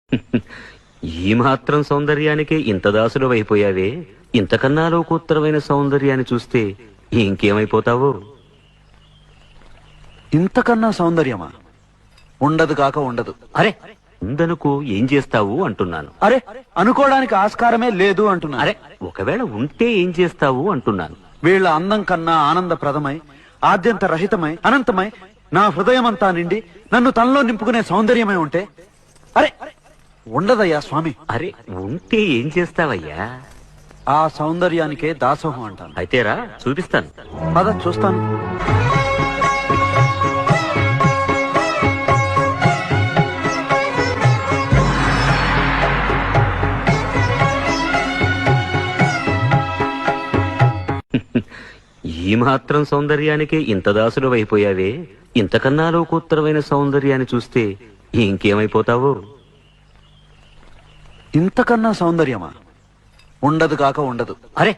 ఈ మాత్రం సౌందర్యానికే ఇంత దాసులు అయిపోయావే, ఇంతకన్నా లోకోత్తరమైన సౌందర్యాన్ని చూస్తే ఇంకేమైపోతావో. ఇంతకన్నా సౌందర్యమా? ఉండదు కాక ఉండదు. అరే ఉందనుకో ఏం చేస్తావు అంటున్నాను. అరే అనుకోవడానికి ఆస్కారమే లేదు అంటున్నా. అరే ఒకవేళ ఉంటే ఏం చేస్తావు అంటున్నాను. వీళ్ళ అందం కన్నా ఆనందప్రదమై, ఆద్యంత రహితమై, అనంతమై, నా హృదయమంతా నిండి నన్ను తనలో నింపుకునే సౌందర్యమై ఉంటే అరే ఉండదయ్యా స్వామి. అరే ఉంటే ఏం చేస్తావయ్యా? ఆ సౌందర్యానికే దాసోహం అంటాను. అయితేరా చూపిస్తాను. పద చూస్తాను. ఈ మాత్రం సౌందర్యానికే ఇంత దాసులు అయిపోయావే, ఇంతకన్నా లోకోత్తరమైన సౌందర్యాన్ని చూస్తే ఇంకేమైపోతావో. ఇంతకన్నా సౌందర్యమా? ఉండదు కాక ఉండదు. అరే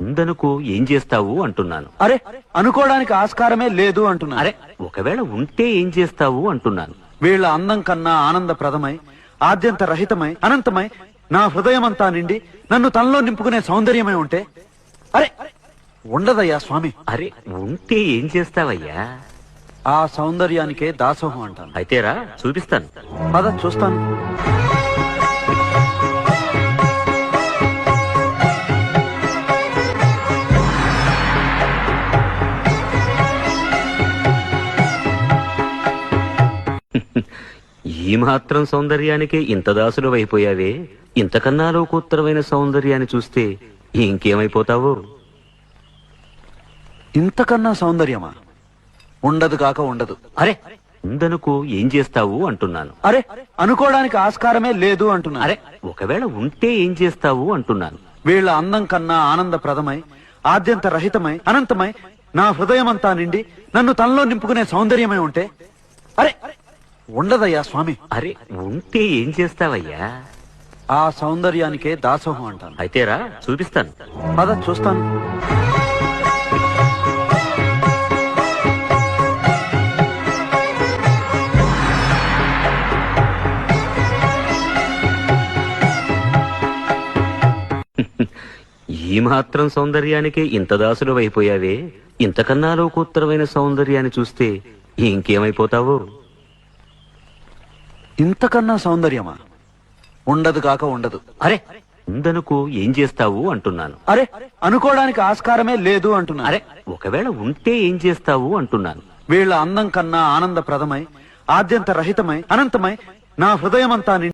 ఉందనుకో ఏం చేస్తావు అంటున్నాను. అరే అనుకోవడానికి ఆస్కారమే లేదు అంటున్నా. అరే ఒకవేళ ఉంటే ఏం చేస్తావు అంటున్నాను. వీళ్ళ అందం కన్నా ఆనందప్రదమై, ఆద్యంత రహితమై, అనంతమై, నా హృదయమంతా నిండి నన్ను తనలో నింపుకునే సౌందర్యమై ఉంటే అరే ఉండదయ్యా స్వామి. అరే ఉంటే ఏం చేస్తావయ్యా? ఆ సౌందర్యానికే దాసోహం అంటాను. అయితేరా చూపిస్తాను. పద చూస్తాను. ఈ మాత్రం సౌందర్యానికే ఇంత దాసులు అయిపోయావే, ఇంతకన్నా లోకోత్తరమైన సౌందర్యాన్ని చూస్తే ఇంకేమైపోతావో. ఇంతకన్నా సౌందర్యమా? ఉండదు కాక ఉండదు. అరే ఉందనుకో ఏం చేస్తావు అంటున్నాను. అరే అనుకోవడానికి ఆస్కారమే లేదు అంటున్నా. అరే ఒకవేళ ఉంటే ఏం చేస్తావు అంటున్నాను. వీళ్ళ అందం కన్నా ఆనందప్రదమై, ఆద్యంత రహితమై, అనంతమై, నా హృదయమంతా నిండి నన్ను తనలో నింపుకునే సౌందర్యమై ఉంటే అరే ఉండదయ్యా స్వామి. అరే ఉంటే ఏం చేస్తావయ్యా? ఆ సౌందర్యానికే దాసోహం అంటాను. అయితేరా చూపిస్తాను. పద చూస్తాను. ఈ మాత్రం సౌందర్యానికే ఇంత దాసులు అయిపోయావే, ఇంతకన్నా లోకోత్తరమైన సౌందర్యాన్ని చూస్తే ఇంకేమైపోతావో. ఇంతకన్నా సౌందర్యమా? ఉండదు కాక ఉండదు. అరే ఉందనుకో ఏం చేస్తావు అంటున్నాను. అరే అనుకోవడానికి ఆస్కారమే లేదు అంటున్నా. అరే ఒకవేళ ఉంటే ఏం చేస్తావు అంటున్నాను. వీళ్ళ అందం కన్నా ఆనందప్రదమై, ఆద్యంత రహితమై, అనంతమై, నా హృదయమంతా నిండి